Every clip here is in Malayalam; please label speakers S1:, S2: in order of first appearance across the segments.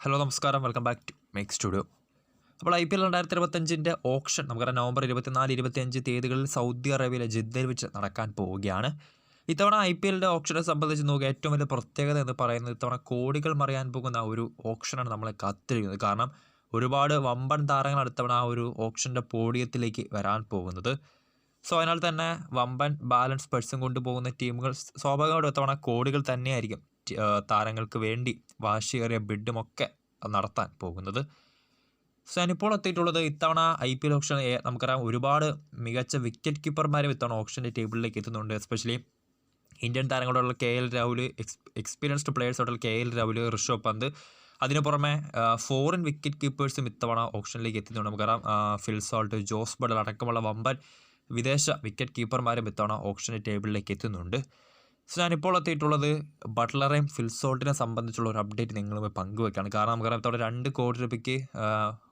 S1: ഹലോ നമസ്കാരം, welcome back to Make Studio. അപ്പോൾ IPL 2025 ഓപ്ഷൻ നമുക്കറിയാം നവംബർ 24-25 തീയതികളിൽ സൗദി അറേബ്യയിലെ ജിദ്ദയിൽ വെച്ച് നടക്കാൻ പോവുകയാണ്. ഇത്തവണ IPL ഓപ്ഷനെ സംബന്ധിച്ച് നോക്കുക ഏറ്റവും വലിയ പ്രത്യേകത എന്ന് പറയുന്നത് ഇത്തവണ കോടികൾ മറിയാൻ പോകുന്ന ഒരു ഓപ്ഷനാണ് നമ്മളെ കാത്തിരിക്കുന്നത്. കാരണം ഒരുപാട് വമ്പൻ താരങ്ങൾ അടുത്തവണ ആ ഒരു ഓപ്ഷൻ്റെ പോഡിയത്തിലേക്ക് വരാൻ പോകുന്നത്. സോ അതിനാൽ തന്നെ വമ്പൻ ബാലൻസ് പേഴ്സും കൊണ്ടുപോകുന്ന ടീമുകൾ സ്വാഭാവികമായിട്ടും ഇത്തവണ കോടികൾ തന്നെയായിരിക്കും താരങ്ങൾക്ക് വേണ്ടി വാശിയേറിയ ബിഡുമൊക്കെ നടത്താൻ പോകുന്നത്. സോ ഞാനിപ്പോൾ എത്തിയിട്ടുള്ളത് ഇത്തവണ IPL ഓപ്ഷൻ നമുക്കറിയാം ഒരുപാട് മികച്ച വിക്കറ്റ് കീപ്പർമാരും ഇത്തവണ ഓപ്ഷൻ്റെ ടേബിളിലേക്ക് എത്തുന്നുണ്ട്. എസ്പെഷ്യലി ഇന്ത്യൻ താരങ്ങളോടുള്ള KL രാഹുൽ, എക്സ്പീരിയൻസ്ഡ് പ്ലേയേഴ്സോടുള്ള KL രാഹുൽ, ഋഷഭ് പന്ത്, അതിനു പുറമെ ഫോറിൻ വിക്കറ്റ് കീപ്പേഴ്സും ഇത്തവണ ഓപ്ഷനിലേക്ക് എത്തുന്നുണ്ട്. നമുക്കറിയാം ഫിൽ സോൾട്ട്, ജോസ് ബട്ട്ലർ അടക്കമുള്ള വമ്പൻ വിദേശ വിക്കറ്റ് കീപ്പർമാരും ഇത്തവണ ഓപ്ഷൻ്റെ ടേബിളിലേക്ക് എത്തുന്നുണ്ട്. സോ ഞാനിപ്പോൾ എത്തിയിട്ടുള്ളത് ബട്ട്ലറേയും ഫിൽ സോൾട്ടിനെ സംബന്ധിച്ചുള്ള ഒരു അപ്ഡേറ്റ് നിങ്ങളുമായി പങ്കുവെക്കുകയാണ്. കാരണം നമുക്കറിയാം ഇത്തവണ 2 കോടി രൂപയ്ക്ക്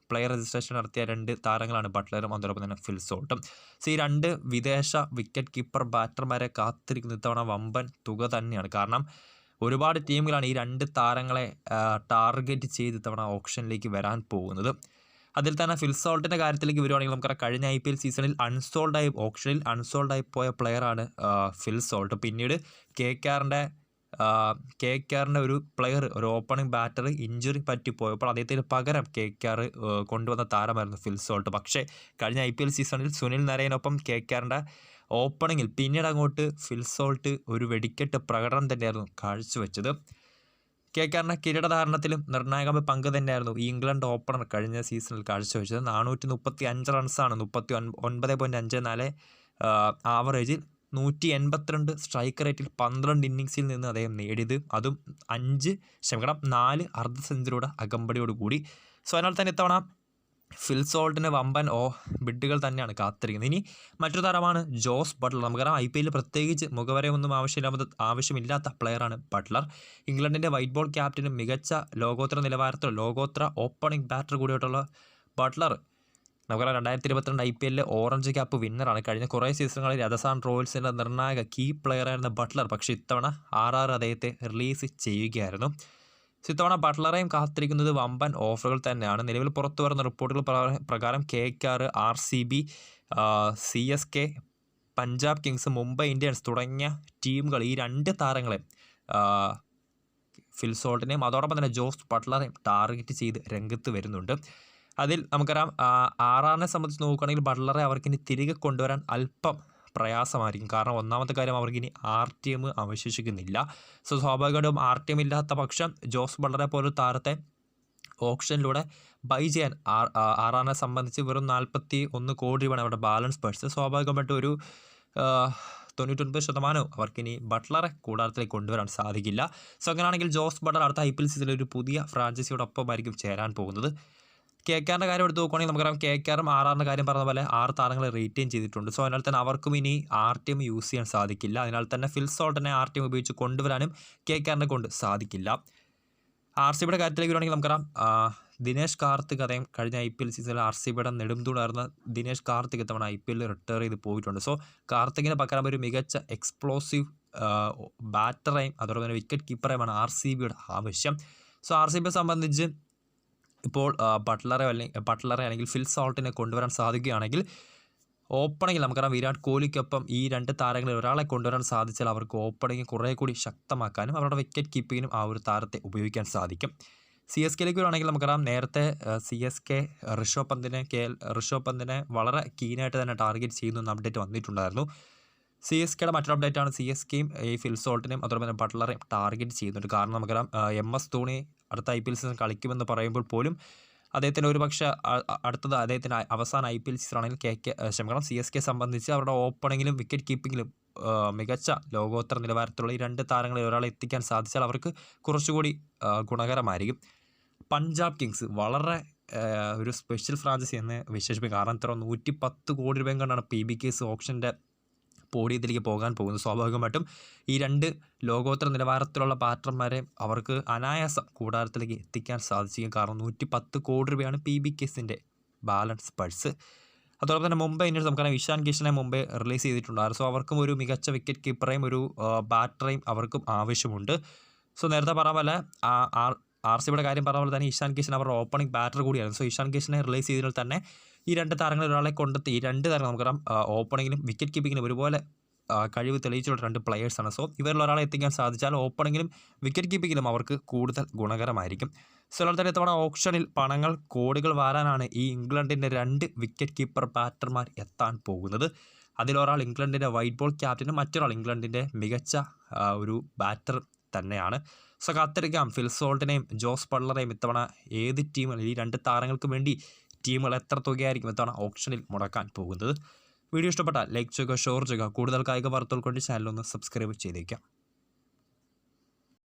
S1: പ്ലെയർ രജിസ്ട്രേഷൻ നടത്തിയ 2 താരങ്ങളാണ് ബട്ട്ലറും അതോടൊപ്പം തന്നെ ഫിൽ സോൾട്ടും. സോ ഈ 2 വിദേശ വിക്കറ്റ് കീപ്പർ ബാറ്റർമാരെ കാത്തിരിക്കുന്ന ഇത്തവണ വമ്പൻ തുക തന്നെയാണ്. കാരണം ഒരുപാട് ടീമുകളാണ് ഈ 2 താരങ്ങളെ ടാർഗറ്റ് ചെയ്ത് ഇത്തവണ ഓപ്ഷനിലേക്ക് വരാൻ പോകുന്നത്. അതിൽ തന്നെ ഫിൽ സോൾട്ടിൻ്റെ കാര്യത്തിലേക്ക് വരുവാണെങ്കിൽ നമുക്കറിയാം കഴിഞ്ഞ IPL സീസണിൽ ഓപ്ഷനിൽ അൺസോൾഡായി പോയ പ്ലെയറാണ് ഫിൽ സോൾട്ട്. പിന്നീട് KKRൻ്റെ ഒരു പ്ലെയർ, ഒരു ഓപ്പണിംഗ് ബാറ്റർ ഇഞ്ചുറി പറ്റിപ്പോയപ്പോൾ അദ്ദേഹത്തിന് പകരം KKR കൊണ്ടുവന്ന താരമായിരുന്നു ഫിൽ സോൾട്ട്. പക്ഷേ കഴിഞ്ഞ IPL സീസണിൽ സുനിൽ നരേനൊപ്പം KKRൻ്റെ ഓപ്പണിങ്ങിൽ പിന്നീട് അങ്ങോട്ട് ഫിൽ സോൾട്ട് ഒരു വെടിക്കെട്ട് പ്രകടനം തന്നെയായിരുന്നു കാഴ്ചവെച്ചത്. KKRൻ്റെ കിരീടധാരണത്തിലും നിർണായകമായ പങ്ക് തന്നെയായിരുന്നു ഈ ഇംഗ്ലണ്ട് ഓപ്പണർ കഴിഞ്ഞ സീസണിൽ കാഴ്ചവെച്ചത്. 435 റൺസാണ് 39.54 ആവറേജിൽ 182 സ്ട്രൈക്ക് റേറ്റിൽ 12 ഇന്നിങ്സിൽ നിന്ന് അദ്ദേഹം നേടിയത്. അതും 4 അർദ്ധ സെഞ്ചുറിയുടെ അകമ്പടിയോടുകൂടി. സോ അതിനാൽ തന്നെ ഇത്തവണ ഫിൽ സോൾട്ടിന് വമ്പൻ ബിഡുകൾ തന്നെയാണ് കാത്തിരിക്കുന്നത്. ഇനി മറ്റൊരു താരമാണ് ജോസ് ബട്ട്ലർ. നമുക്കറിയാം IPL പ്രത്യേകിച്ച് മുഖവരയൊന്നും ആവശ്യമില്ലാത്ത പ്ലെയറാണ് ബട്ട്ലർ. ഇംഗ്ലണ്ടിൻ്റെ വൈറ്റ് ബോൾ ക്യാപ്റ്റനും മികച്ച ലോകോത്തര ഓപ്പണിംഗ് ബാറ്റർ കൂടിയായിട്ടുള്ള ബട്ട്ലർ നമുക്കറിയാം 2022 IPL ഓറഞ്ച് ക്യാപ്പ് വിന്നറാണ്. കഴിഞ്ഞ കുറേ സീസണുകളിൽ രാജസ്ഥാൻ റോയൽസിൻ്റെ നിർണായക കീ പ്ലെയറായിരുന്ന ബട്ട്ലർ പക്ഷേ ഇത്തവണ RR അദ്ദേഹത്തെ റിലീസ് ചെയ്യുകയായിരുന്നു. ഇത്തവണ ബട്ട്ലറേയും കാത്തിരിക്കുന്നത് വമ്പൻ ഓഫറുകൾ തന്നെയാണ്. നിലവിൽ പുറത്തു വരുന്ന റിപ്പോർട്ടുകൾ പ്രകാരം KKR, RCB, CSK, Punjab Kings, Mumbai Indians തുടങ്ങിയ ടീമുകൾ ഈ 2 താരങ്ങളെ ഫിൽ സോൾട്ടിനെയും അതോടൊപ്പം തന്നെ ജോസ് ബട്ട്ലറേയും ടാർഗറ്റ് ചെയ്ത് രംഗത്ത് വരുന്നുണ്ട്. അതിൽ നമുക്കറിയാം RRനെ സംബന്ധിച്ച് നോക്കുകയാണെങ്കിൽ ബട്ട്ലറെ അവർക്കിനി തിരികെ കൊണ്ടുവരാൻ അല്പം പ്രയാസമായിരിക്കും. കാരണം ഒന്നാമത്തെ കാര്യം അവർക്കിനി RTM അവശേഷിക്കുന്നില്ല. സോ സ്വാഭാവികമായിട്ടും RTM ഇല്ലാത്ത പക്ഷം ജോസ് ബട്ട്ലറെ പോലൊരു താരത്തെ ഓപ്ഷനിലൂടെ ബൈ ചെയ്യാൻ RRനെ സംബന്ധിച്ച് വെറും 41 കോടി രൂപയാണ് അവരുടെ ബാലൻസ് പേഴ്സ്. സ്വാഭാവികമായിട്ടും ഒരു 99% അവർക്കിനി ബട്ട്ലറെ കൂടാരത്തിലേക്ക് കൊണ്ടുവരാൻ സാധിക്കില്ല. സോ അങ്ങനെയാണെങ്കിൽ ജോസ് ബട്ട്ലർ അടുത്ത IPL സീസണിൽ ഒരു പുതിയ ഫ്രാഞ്ചൈസിയോടൊപ്പമായിരിക്കും ചേരാൻ പോകുന്നത്. KKRൻ്റെ കാര്യം എടുത്ത് നോക്കുകയാണെങ്കിൽ നമുക്കറിയാം KKRും RRൻ്റെ കാര്യം പറഞ്ഞ പോലെ 6 താരങ്ങളെ റീറ്റെയിൻ ചെയ്തിട്ടുണ്ട്. സോ അതിനാൽ തന്നെ അവർക്കും ഇനി RTM യൂസ് ചെയ്യാൻ സാധിക്കില്ല. അതിനാൽ തന്നെ ഫിൽ സോൾട്ടിനെ RTM ഉപയോഗിച്ച് കൊണ്ടുവരാനും KKRനെ കൊണ്ട് സാധിക്കില്ല. RCBയുടെ കാര്യത്തിലേക്ക് വരുവാണെങ്കിൽ നമുക്കറിയാം ദിനേശ് കാർത്തിക് അദ്ദേഹം കഴിഞ്ഞ IPL സീസണിൽ RCBയുടെ നെടുംതൂണായിരുന്ന ദിനേശ് കാർത്തിക് ഇത്തവണ IPL റിട്ടയർ ചെയ്ത് പോയിട്ടുണ്ട്. സോ കാർത്തികിന് പകരം ഒരു മികച്ച എക്സ്പ്ലോസീവ് ബാറ്ററേയും അതോടൊപ്പം തന്നെ വിക്കറ്റ് കീപ്പറേയുമാണ് RCBയുടെ ആവശ്യം. സോ RCBയെ സംബന്ധിച്ച് ഇപ്പോൾ ബട്ട്ലറെ അല്ലെങ്കിൽ ഫിൽ സോൾട്ടിനെ കൊണ്ടുവരാൻ സാധിക്കുകയാണെങ്കിൽ ഓപ്പണിങ്ങിൽ നമുക്കറിയാം വിരാട് കോഹ്ലിക്കൊപ്പം ഈ 2 താരങ്ങളിൽ ഒരാളെ കൊണ്ടുവരാൻ സാധിച്ചാൽ അവർക്ക് ഓപ്പണിങ് കുറേ കൂടി ശക്തമാക്കാനും അവരുടെ വിക്കറ്റ് കീപ്പിങ്ങിനും ആ ഒരു താരത്തെ ഉപയോഗിക്കാൻ സാധിക്കും. CSKയിലേക്ക് വരുവാണെങ്കിൽ നമുക്കറിയാം നേരത്തെ CSK ഋഷഭ് പന്തിനെ വളരെ കീനായിട്ട് തന്നെ ടാർഗറ്റ് ചെയ്യുന്ന അപ്ഡേറ്റ് വന്നിട്ടുണ്ടായിരുന്നു. CSKയുടെ മറ്റൊരു അപ്ഡേറ്റാണ് CSKയും ഈ ഫിൽ സോൾട്ടിനെയും അതോടൊപ്പം തന്നെ ബട്ട്ലറേയും ടാർഗറ്റ് ചെയ്യുന്നുണ്ട്. കാരണം നമുക്കറിയാം MS ധോണി അടുത്ത IPL സീസൺ കളിക്കുമെന്ന് പറയുമ്പോൾ പോലും അദ്ദേഹത്തിന് ഒരുപക്ഷെ അടുത്തത് അദ്ദേഹത്തിൻ്റെ അവസാന IPL സീസണാണെങ്കിൽ CSK സംബന്ധിച്ച് അവരുടെ ഓപ്പണിങ്ങിലും വിക്കറ്റ് കീപ്പിങ്ങിലും മികച്ച ലോകോത്തര നിലവാരത്തിലുള്ള ഈ 2 താരങ്ങളിൽ ഒരാളെ എത്തിക്കാൻ സാധിച്ചാൽ അവർക്ക് കുറച്ചുകൂടി ഗുണകരമായിരിക്കും. പഞ്ചാബ് കിങ്സ് വളരെ ഒരു സ്പെഷ്യൽ ഫ്രാഞ്ചൈസി എന്ന് വിശേഷിപ്പിക്കും. കാരണം ഇത്ര 110 കോടി രൂപയും കൊണ്ടാണ് PBKs ഓപ്ഷൻ്റെ പോഡിയത്തിലേക്ക് പോകാൻ പോകുന്നത്. സ്വാഭാവികമായിട്ടും ഈ 2 ലോകോത്തര നിലവാരത്തിലുള്ള ബാറ്റർമാരെ അവർക്ക് അനായാസം കൂടാരത്തിലേക്ക് എത്തിക്കാൻ സാധിക്കും. കാരണം 110 കോടി രൂപയാണ് PBKസിൻ്റെ ബാലൻസ് പേഴ്സ്. അതോടൊപ്പം തന്നെ മുംബൈ ഇന്ത്യൻസ് നമുക്കറിയാം ഇഷാൻ കിഷനെ മുമ്പേ റിലീസ് ചെയ്തിട്ടുണ്ടായിരുന്നു. സോ അവർക്കും ഒരു മികച്ച വിക്കറ്റ് കീപ്പറേയും ഒരു ബാറ്ററേയും അവർക്കും ആവശ്യമുണ്ട്. സോ നേരത്തെ പറഞ്ഞ പോലെ RCBയുടെ കാര്യം പറഞ്ഞ പോലെ തന്നെ ഇഷാൻ കിഷൻ അവരുടെ ഓപ്പണിംഗ് ബാറ്റർ കൂടിയാണ്. സോ ഇഷാൻ കിഷനെ റിലീസ് ചെയ്തതിൽ തന്നെ ഈ 2 താരങ്ങളിൽ ഒരാളെ കൊണ്ടെത്തി. ഈ 2 താരങ്ങൾ നമുക്കറിയാം ഓപ്പണിങ്ങിനും വിക്കറ്റ് കീപ്പിങ്ങിനും ഒരുപോലെ കഴിവ് തെളിയിച്ചുള്ള 2 പ്ലെയേഴ്സാണ്. സോ ഇവരിൽ ഒരാളെ എത്തിക്കാൻ സാധിച്ചാൽ ഓപ്പണിങ്ങിലും വിക്കറ്റ് കീപ്പിങ്ങിലും അവർക്ക് കൂടുതൽ ഗുണകരമായിരിക്കും. സോ അതുപോലെ തന്നെ ഇത്തവണ ഓപ്ഷനിൽ പണങ്ങൾ കോടികൾ വാരാനാണ് ഈ ഇംഗ്ലണ്ടിൻ്റെ 2 വിക്കറ്റ് കീപ്പർ ബാറ്റർമാർ എത്താൻ പോകുന്നത്. അതിലൊരാൾ ഇംഗ്ലണ്ടിൻ്റെ വൈറ്റ് ബോൾ ക്യാപ്റ്റനും മറ്റൊരാൾ ഇംഗ്ലണ്ടിൻ്റെ മികച്ച ഒരു ബാറ്റർ തന്നെയാണ്. സോ കാത്തിരിക്കാം ഫിൽ സോൾട്ടിനെയും ജോസ് ബട്ട്ലറെയും ഇത്തവണ ഏത് ടീമുകൾ ഈ 2 താരങ്ങൾക്ക് വേണ്ടി ടീമുകൾ എത്ര തുകയായിരിക്കും ഇത്തവണ ഓപ്ഷനിൽ മുടക്കാൻ പോകുന്നത്. വീഡിയോ ഇഷ്ടപ്പെട്ടാൽ ലൈക്ക് ചെയ്യുക, ഷെയർ ചെയ്യുക. കൂടുതൽ കായിക വാർത്തകൾ കൊണ്ട് ചാനലൊന്ന് സബ്സ്ക്രൈബ് ചെയ്തേക്കാം.